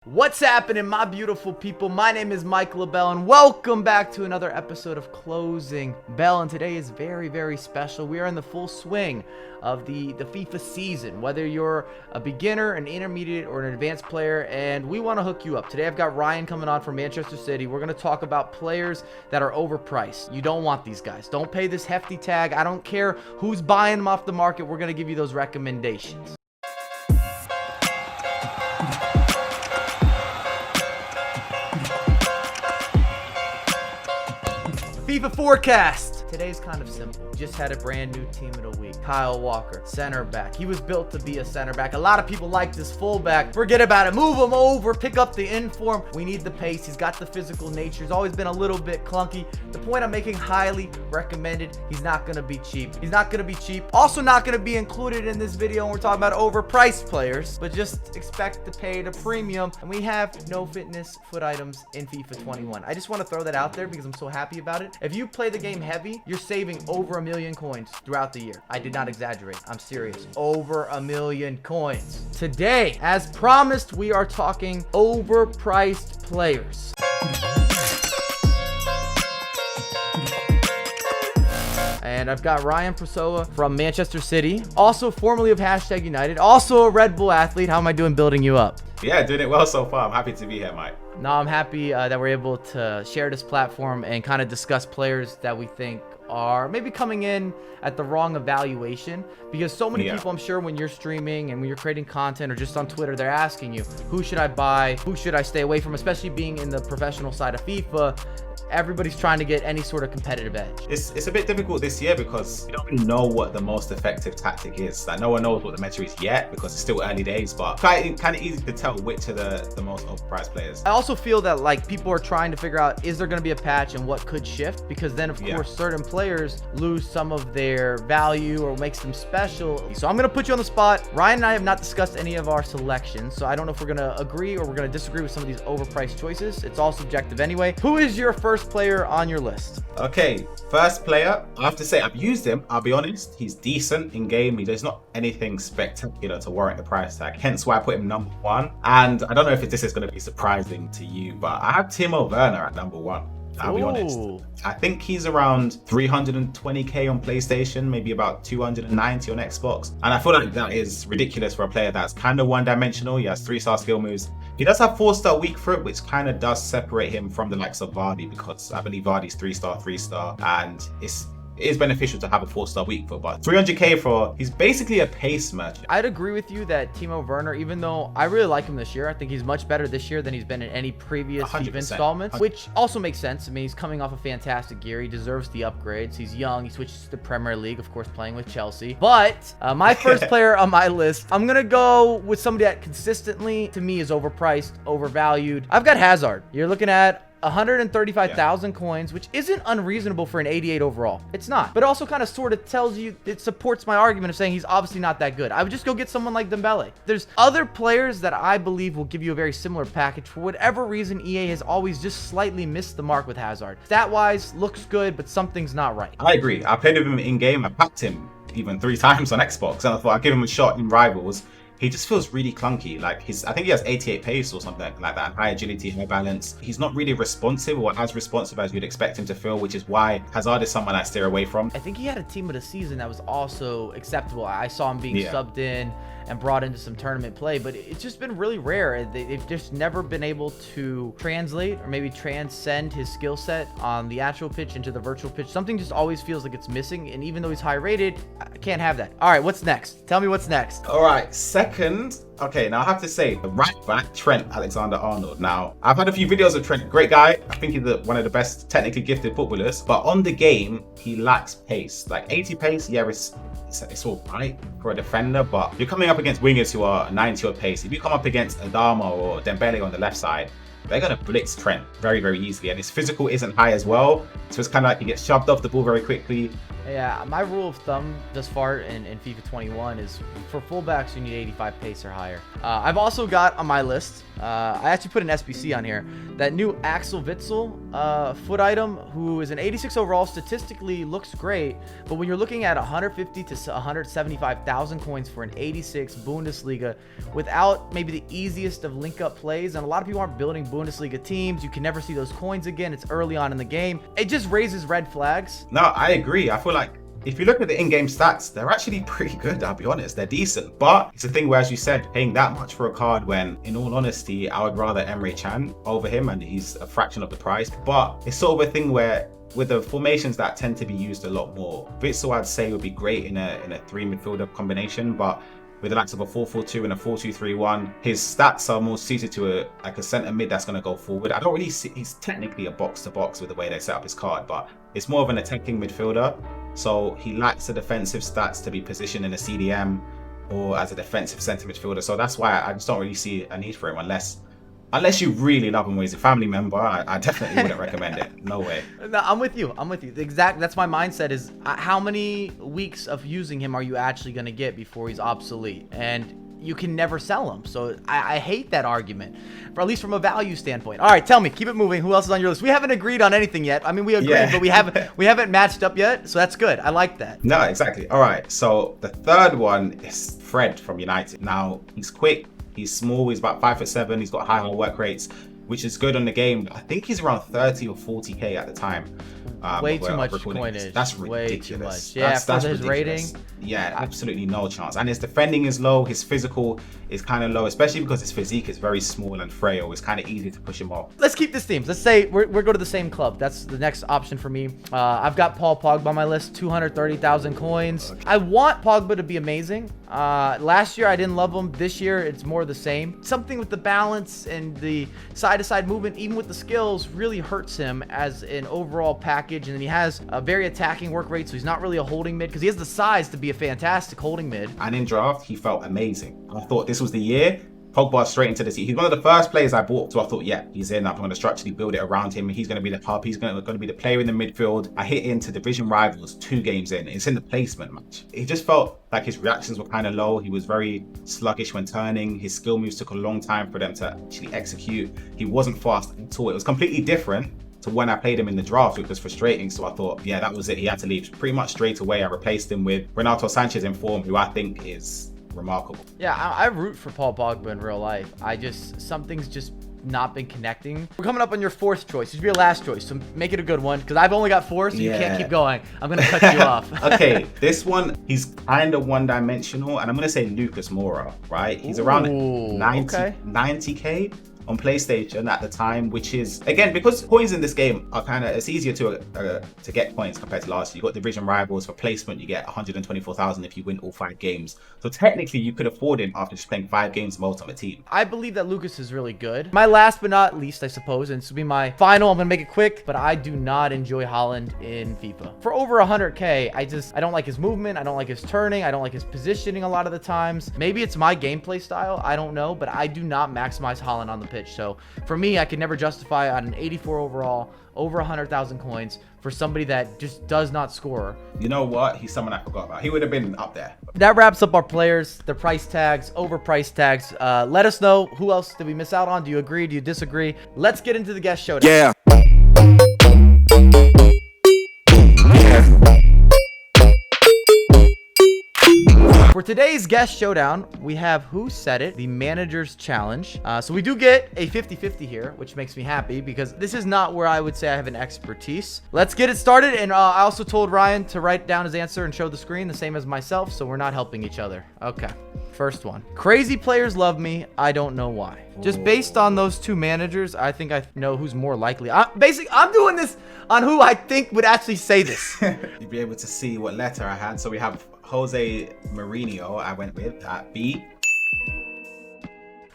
What's happening, my beautiful people? My name is Mike LaBelle, and welcome back to another episode of Closing Belle. And today is very, very special. We are in the full swing of the FIFA season, whether you're a beginner, an intermediate, or an advanced player, and we want to hook you up. Today I've got Ryan coming on from Manchester City. We're going to talk about players that are overpriced. You don't want these guys. Don't pay this hefty tag. I don't care who's buying them off the market. We're going to give you those recommendations. FIFA forecast. Today's kind of simple. Just had a brand new team of the week. Kyle Walker, center back. He was built to be a center back. A lot of people like this fullback. Forget about it. Move him over. Pick up the inform. We need the pace. He's got the physical nature. He's always been a little bit clunky. The point I'm making, highly recommended. He's not going to be cheap. He's not going to be cheap. Also not going to be included in this video when we're talking about overpriced players, but just expect to pay the premium. And we have no fitness foot items in FIFA 21. I just want to throw that out there because I'm so happy about it. If you play the game heavy, you're saving over 1 million coins throughout the year. I did not exaggerate. I'm serious. Over 1 million coins. Today, as promised, we are talking overpriced players. And I've got Ryan Pessoa from Manchester City, also formerly of #United, also a Red Bull athlete. How am I doing building you up? Yeah, doing it well so far. I'm happy to be here, Mike. No, I'm happy that we're able to share this platform and kind of discuss players that we think are maybe coming in at the wrong evaluation, because so many people, I'm sure, when you're streaming and when you're creating content or just on Twitter, they're asking you, who should I buy? Who should I stay away from? Especially being in the professional side of FIFA, everybody's trying to get any sort of competitive edge. It's a bit difficult this year because we don't really know what the most effective tactic is. Like, no one knows what the meta is yet because it's still early days, but kind of easy to tell which are the most overpriced players. I also feel that like people are trying to figure out, is there going to be a patch and what could shift? Because then of course certain players lose some of their value or makes them special. So I'm going to put you on the spot. Ryan and I have not discussed any of our selections, so I don't know if we're going to agree or we're going to disagree with some of these overpriced choices. It's all subjective anyway. Who is your first player on your list? Okay, first player, I have to say I've used him. I'll be honest, he's decent in game. There's not anything spectacular to warrant the price tag, hence why I put him number 1. And I don't know if this is going to be surprising to you, but I have Timo Werner at number 1. I'll be honest. I think he's around 320k on PlayStation, maybe about 290 on Xbox. And I feel like that is ridiculous for a player that's kind of one-dimensional. He has 3-star skill moves. He does have 4-star weak foot, which kind of does separate him from the likes of Vardy, because I believe Vardy's 3-star, and it is beneficial to have a 4-star weak foot, but 300k for, he's basically a pace merchant. I'd agree with you that Timo Werner, even though I really like him this year, I think he's much better this year than he's been in any previous FIFA installments, which also makes sense. I mean, he's coming off a fantastic year. He deserves the upgrades. He's young. He switches to the Premier League, of course, playing with Chelsea. But my first player on my list, I'm going to go with somebody that consistently, to me, is overpriced, overvalued. I've got Hazard. You're looking at 135,000 coins, which isn't unreasonable for an 88 overall. It's not, but it also kind of sort of tells you, it supports my argument of saying he's obviously not that good. I would just go get someone like Dembele. There's other players that I believe will give you a very similar package. For whatever reason, EA has always just slightly missed the mark with Hazard. Stat-wise, looks good, but something's not right. I agree. I played with him in game. I packed him even 3 times on Xbox, and I thought I'd give him a shot in Rivals. He just feels really clunky. Like I think he has 88 pace or something like that. High agility, high balance. He's not really responsive or as responsive as you'd expect him to feel, which is why Hazard is someone I steer away from. I think he had a team of the season that was also acceptable. I saw him being subbed in and brought into some tournament play, but it's just been really rare. They've just never been able to translate or maybe transcend his skill set on the actual pitch into the virtual pitch. Something just always feels like it's missing, and even though he's high rated, I can't have that. All right, what's next? Tell me what's next. All right, second. Okay, now I have to say, the right back, Trent Alexander-Arnold. Now, I've had a few videos of Trent. Great guy. I think he's one of the best technically gifted footballers, but on the game, he lacks pace. Like 80 pace, yeah, it's all right for a defender, but you're coming up against wingers who are 90 odd pace. If you come up against Adama or Dembele on the left side, they're going to blitz Trent very, very easily. And his physical isn't high as well. So it's kind of like he gets shoved off the ball very quickly. Yeah, my rule of thumb thus far in FIFA 21 is for fullbacks, you need 85 pace or higher. I've also got on my list, I actually put an SBC on here, that new Axel Witsel foot item, who is an 86 overall, statistically looks great, but when you're looking at 150 to 175,000 coins for an 86 Bundesliga without maybe the easiest of link-up plays, and a lot of people aren't building Bundesliga teams, you can never see those coins again, it's early on in the game, it just raises red flags. No, I agree. I feel like if you look at the in-game stats, they're actually pretty good, I'll be honest. They're decent. But it's a thing where, as you said, paying that much for a card when, in all honesty, I would rather Emre Can over him, and he's a fraction of the price. But it's sort of a thing where, with the formations that tend to be used a lot more, Witsel, I'd say, would be great in a three midfielder combination. But with the likes of a 4-4-2 and a 4-2-3-1, his stats are more suited to a centre mid that's going to go forward. I don't really see, he's technically a box-to-box with the way they set up his card, but it's more of an attacking midfielder. So he lacks the defensive stats to be positioned in a CDM or as a defensive centre midfielder. So that's why I just don't really see a need for him unless you really love him or he's a family member. I definitely wouldn't recommend it. No way. No, I'm with you. That's my mindset is how many weeks of using him are you actually going to get before he's obsolete? And you can never sell him. So I hate that argument, or at least from a value standpoint. All right, tell me, keep it moving. Who else is on your list? We haven't agreed on anything yet. I mean, we agreed, but we haven't matched up yet. So that's good. I like that. No, exactly. All right. So the third one is Fred from United. Now, he's quick. He's small. He's about 5'7". He's got high work rates, which is good on the game. I think he's around 30 or 40k at the time. Way too much coinage. That's ridiculous. Way too much. Yeah, that's his rating. Yeah, absolutely no chance. And his defending is low. His physical is kind of low, especially because his physique is very small and frail. It's kind of easy to push him off. Let's keep this themes. Let's say we're going to the same club. That's the next option for me. I've got Paul Pogba on my list, 230,000 coins. Okay. I want Pogba to be amazing. Last year I didn't love him. This year it's more the same. Something with the balance and the side-to-side movement, even with the skills, really hurts him as an overall package. And then he has a very attacking work rate, so he's not really a holding mid because he has the size to be a fantastic holding mid. And in draft, he felt amazing. I thought this was the year. Pogba straight into the team. He's one of the first players I bought, so I thought, yeah, he's in. I'm going to structurally build it around him. He's going to be the hub. He's going to be the player in the midfield. I hit into division rivals 2 games in. It's in the placement match. It just felt like his reactions were kind of low. He was very sluggish when turning. His skill moves took a long time for them to actually execute. He wasn't fast at all. It was completely different to when I played him in the draft, which was frustrating. So I thought, yeah, that was it. He had to leave pretty much straight away. I replaced him with Renato Sanchez in form, who I think is remarkable. Yeah, I root for Paul Pogba in real life. Something's just not been connecting. We're coming up on your 4th choice. This should be your last choice, so make it a good one, because I've only got 4, so you can't keep going. I'm going to cut you off. Okay, this one, he's kind of one-dimensional, and I'm going to say Lucas Moura, right? He's around 90k on PlayStation at the time, which is, again, because coins in this game are it's easier to get coins compared to last year. You got division rivals for placement, you get 124,000 if you win all 5 games. So technically you could afford him after just playing 5 games of Ultimate Team. I believe that Lucas is really good. My last but not least, I suppose, and this will be my final, I'm gonna make it quick, but I do not enjoy Haaland in FIFA. For over 100k, I don't like his movement, I don't like his turning, I don't like his positioning a lot of the times. Maybe it's my gameplay style, I don't know, but I do not maximize Haaland on the pitch. So for me, I could never justify on an 84 overall, over 100,000 coins for somebody that just does not score. You know what? He's someone I forgot about. He would have been up there. That wraps up our players, their price tags, overpriced tags. Let us know, who else did we miss out on? Do you agree? Do you disagree? Let's get into the guest showdown. Yeah. For today's guest showdown, we have Who Said It, the manager's challenge. So we do get a 50-50 here, which makes me happy because this is not where I would say I have an expertise. Let's get it started. And I also told Ryan to write down his answer and show the screen, the same as myself, so we're not helping each other. Okay, first one. Crazy players love me. I don't know why. Just based on those 2 managers, I think I know who's more likely. I'm doing this on who I think would actually say this. You'd be able to see what letter I had. So we have Jose Mourinho, I went with at B.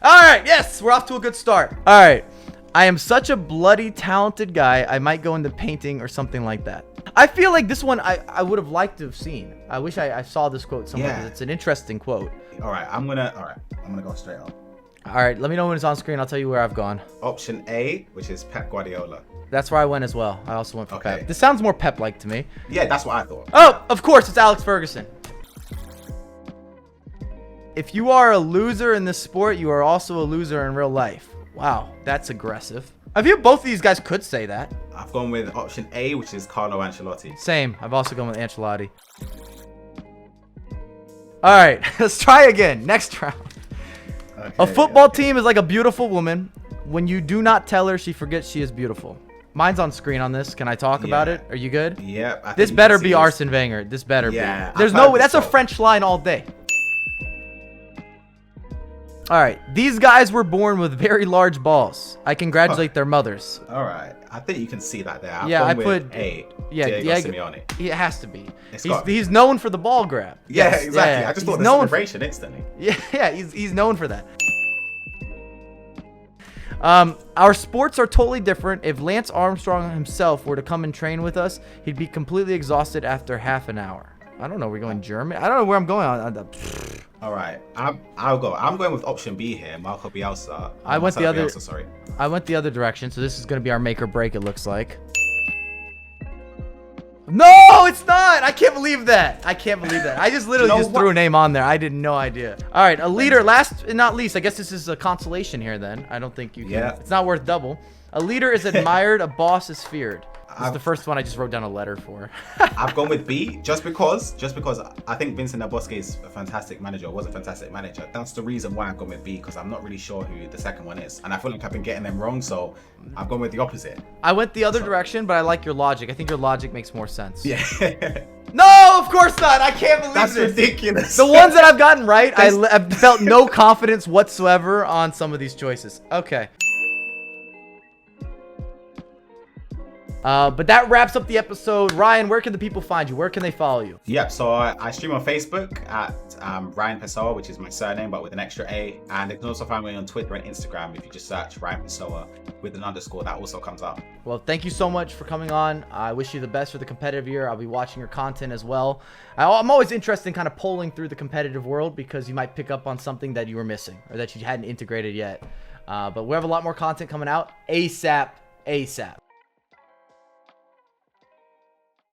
All right, yes, we're off to a good start. All right, I am such a bloody talented guy, I might go into painting or something like that. I feel like this one I would have liked to have seen. I wish I saw this quote somewhere. Yeah. It's an interesting quote. All right, I'm gonna go straight up. All right, let me know when it's on screen. I'll tell you where I've gone. Option A, which is Pep Guardiola. That's where I went as well. I also went for Okay. Pep. This sounds more Pep-like to me. Yeah, that's what I thought. Oh, of course, it's Alex Ferguson. If you are a loser in this sport, you are also a loser in real life. Wow, that's aggressive. I feel both of these guys could say that. I've gone with option A, which is Carlo Ancelotti. Same. I've also gone with Ancelotti. All right, let's try again. Next round. Okay, A football team is like a beautiful woman. When you do not tell her, she forgets she is beautiful. Mine's on screen on this. Can I talk about it? Are you good? Yeah. I think This you better can be see Arsene Wenger. This better Yeah, be. There's I've no heard way. this That's a quote. French line all day. All right. These guys were born with very large balls. I congratulate their mothers. All right. I think you can see that there. I've Yeah, gone I with put- A. Yeah, Diego yeah. Simeone. It has to be. gotta be. He's known for the ball grab. Yeah, Yes, exactly. yeah. I just He's thought the known for- celebration instantly. Yeah, he's known for that. Our sports are totally different. If Lance Armstrong himself were to come and train with us, he'd be completely exhausted after half an hour. I don't know. We're going German. I don't know where I'm going on the. All right. I'll go. I'm going with option B here. Marco Bielsa. I went the Marcelo other- Bielsa, sorry. I went the other direction, so this is going to be our make or break, it looks like. No, it's not. I can't believe that. I can't believe that. I just literally You know just what? threw a name on there. I had no idea. All right, a leader, last and not least. I guess this is a consolation here then. I don't think you can. Yeah. It's not worth double. A leader is admired, a boss is feared. This is the first one I just wrote down a letter for. I've gone with B just because I think Vincent Del Bosque is a fantastic manager, was a fantastic manager. That's the reason why I've gone with B, because I'm not really sure who the second one is. And I feel like I've been getting them wrong, so I've gone with the opposite. I went the other direction, but I like your logic. I think your logic makes more sense. Yeah. No, of course not. I can't believe That's this. ridiculous. The ones that I've gotten right, I've felt no confidence whatsoever on some of these choices. Okay. But that wraps up the episode. Ryan, where can the people find you? Where can they follow you? Yep, so I stream on Facebook at Ryan Pessoa, which is my surname, but with an extra A. And they can also find me on Twitter and Instagram if you just search Ryan Pessoa with an underscore. That also comes up. Well, thank you so much for coming on. I wish you the best for the competitive year. I'll be watching your content as well. I'm always interested in kind of polling through the competitive world because you might pick up on something that you were missing or that you hadn't integrated yet. But we have a lot more content coming out ASAP.